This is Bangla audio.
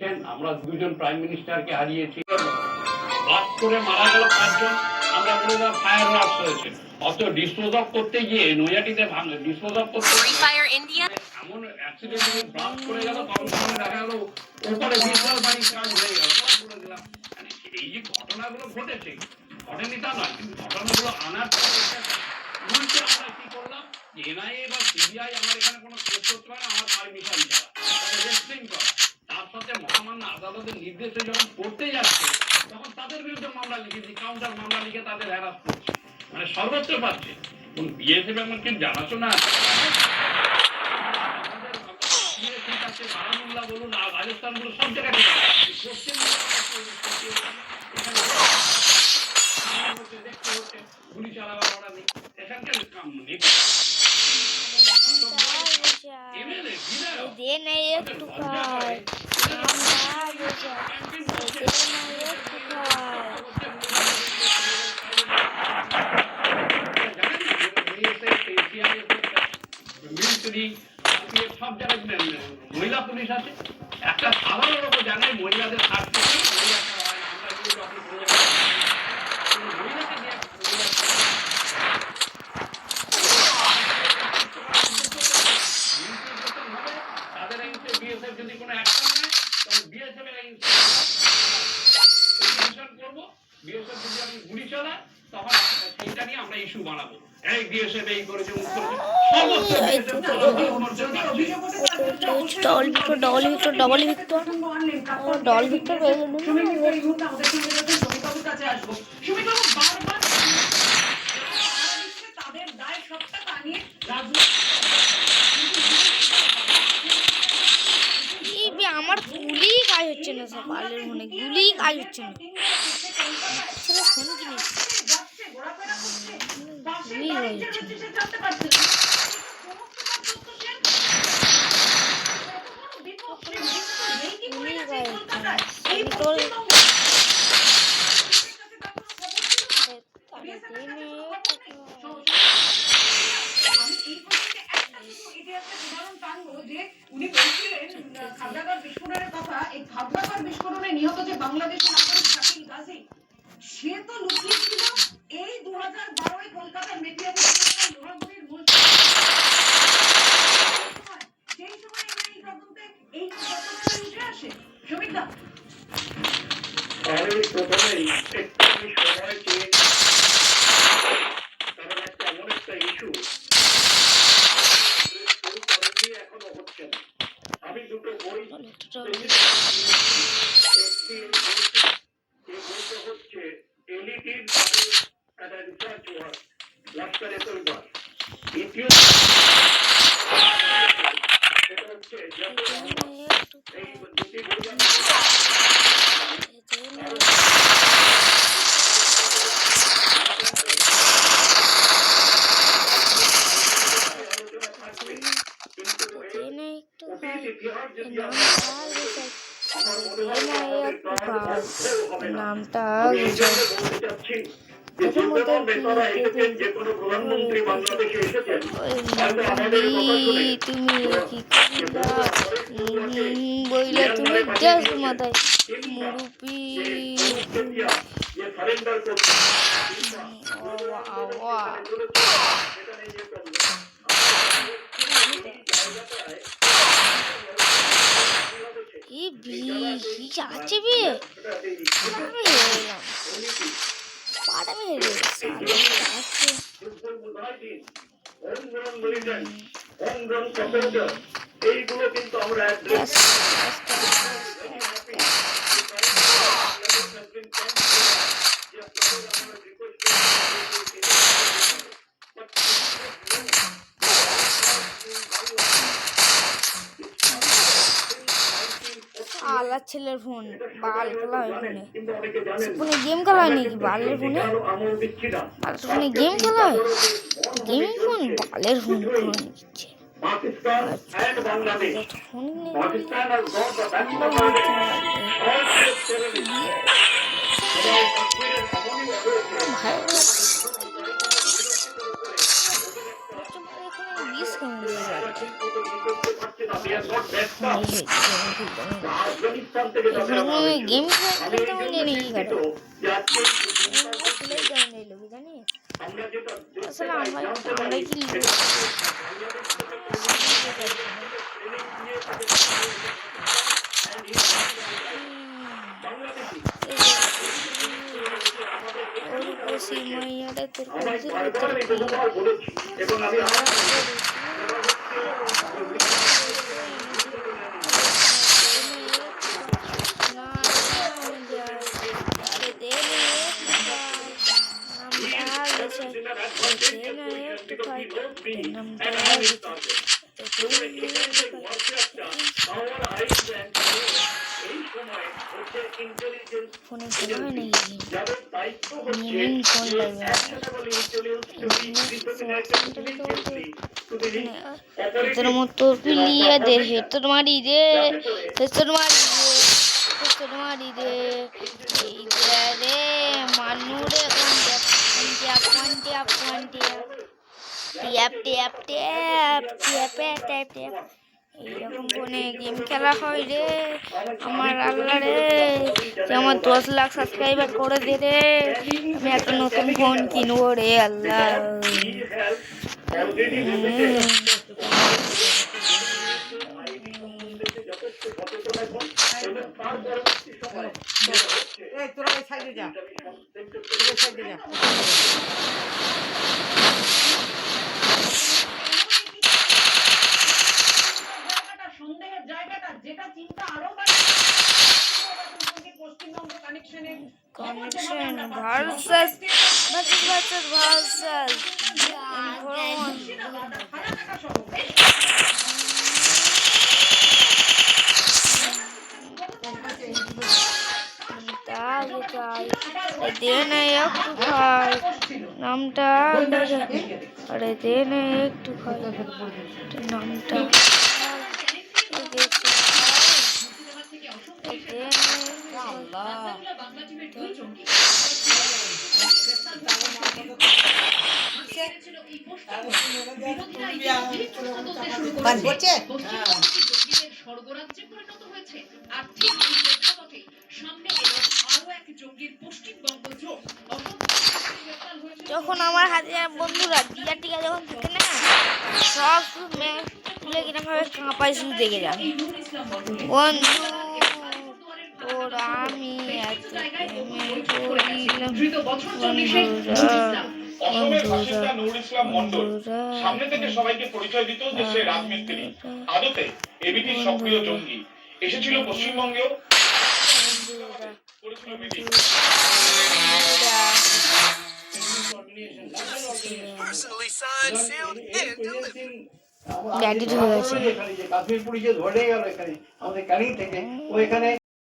আমরা দুজন প্রাইম মিনিস্টারকে হারিয়েছি, ব্লাস্ট করে মারা গেল 5 জন, আমরা বলে দিলাম ফায়ার ওয়ার্কস হয়েছে। অত ডিসপোজ অফ করতে গিয়ে নৈহাটিতে ডিসপোজ অফ করতে এমন অ্যাক্সিডেন্টে ব্লাস্ট করে গেল, তখন সামনে দেখা গেল ওপরে বিশাল বাড়ি কাজ হয়ে গেল। বলে দিলাম মানে এই যে ঘটনাগুলো ঘটেছে, ঘটেনি তা নয়, কিন্তু ঘটনাগুলো আনার পরে উল্টে আমরা কি করলাম, এনআইএ বা সিবিআই আমার এখানে কোনো কেস করতে পারে না, আমার পারমিশন ছাড়া রেজিস্ট্রিং করা। তার সাথে মহামান্য আদালতের নির্দেশে যখন পড়তে যাচ্ছে তখন তাদের বিরুদ্ধে মামলা লিখেছি, কাউন্টার মামলা লিখে তাদের হ্যারাস করছে, মানে সর্বোচ্চ পাচ্ছে। এবং বিএসএফ এমন কি জানাশোনা বারামুল্লা বলুন আর রাজস্থান বলুন সব জায়গায় দেখতে হচ্ছে গুলি চালাবার ওরা নেই, এখানকার সব জায়গায় মহিলা পুলিশ আছে। একটা সাধারণ লোক জানে মহিলাদের স্বার্থে তাদের বিএসএফ যদি কোনো অ্যাকশন নেয় তখন বিএসএফ এর করবো। বিএসএফ যদি আমি গুলি চালায় তখন সেইটা নিয়ে আমরা ইস্যু বানাবো, এই বিএসএফ এই করেছে মুখ করেছে আমার গুলি কাজ হচ্ছে না, সব বালের মনে গুলি কাজ হচ্ছে না। উনি বলছিলেন খাগড়াগড় বিস্ফোরণের কথা, এই খাগড়াগড় বিস্ফোরণে নিহত যে বাংলাদেশের নাগরিক শাকিল গাজী, সে তো লুকিয়েছিল এই 2012 কলকাতার মেটিয়াতে লোহাগড়ির মূল সেই সময় এই তদন্তে এই ঘটনাটা উঠে আসে। সুমিতা আমি প্রথমেই একটু সময় চেয়ে, কারণ একটা এমন একটা ইস্যু এখনো হচ্ছে না। আমি দুটো বই হচ্ছে এলিটির একটা রিসার্চ ওয়ার্ক লস্করে তৈবা, দ্বিতীয় সেটা হচ্ছে এই দুটি বই নামটা তুমি কি বইলে তুমি জাস্ট মাথায় মুরুপি আছে বিয়ে আমি হেরে গেলাম, পাট আমি হেরে গেছি। এইগুলো কিন্তু আমরা আলার ছেলের ফোন বাল খেলা হয় ফোনে, ফোনে গেম খেলা হয় নাকি বালের ফোনে? বালের ফোনে গেম খেলা হয়, গেমিং ফোন বালের ফোন দিচ্ছে। এখানে কোনো গেম খেলতে পারলে নাকি কারো খেলেই দেয় না লোক জানিস আসলে আমরা কি সিমাইয়াটা তোর কাছে ফোনে খেলা হয় নাকি ফোন তোর মতো প্লিয়াদের হেতর মারি রে হেতর মারি রে হেতর মারি রে এই রে মানু রে এইরকম ফোনে গেম খেলা হয় রে আমার আল্লাহ রে আমার 10 লাখ সাবস্ক্রাইবার করে দে রে আমি একটা নতুন ফোন কিনবো রে আল্লাহ সন্দেহের জায়গাটা যেটা চিন্তা আরো বাড়ে পশ্চিমবঙ্গ কানেকশনে কনেকশন ভার্সাস দে না একটু খাই নামটা আরে দে না একটু খাই নামটা যখন আমার হাতে বন্ধুরা টিকা যখন থাকে না সব তুলে কিরকম ভাবে কাঁপাই শুরু দেখে যান বন্ধু তোর আমি সামনে থেকে সবাইকে পরিচয় দিত যে সে রাজমিস্ত্রি আদতে এবিটির সক্রিয় জঙ্গি এসেছিল পশ্চিমবঙ্গেও করেছিল মিটিং ড্যাডি হয়ে গেছে কাশ্মীর পুলিশে ধরে গেল এখানে আমাদের ক্যানিং থেকে ও এখানে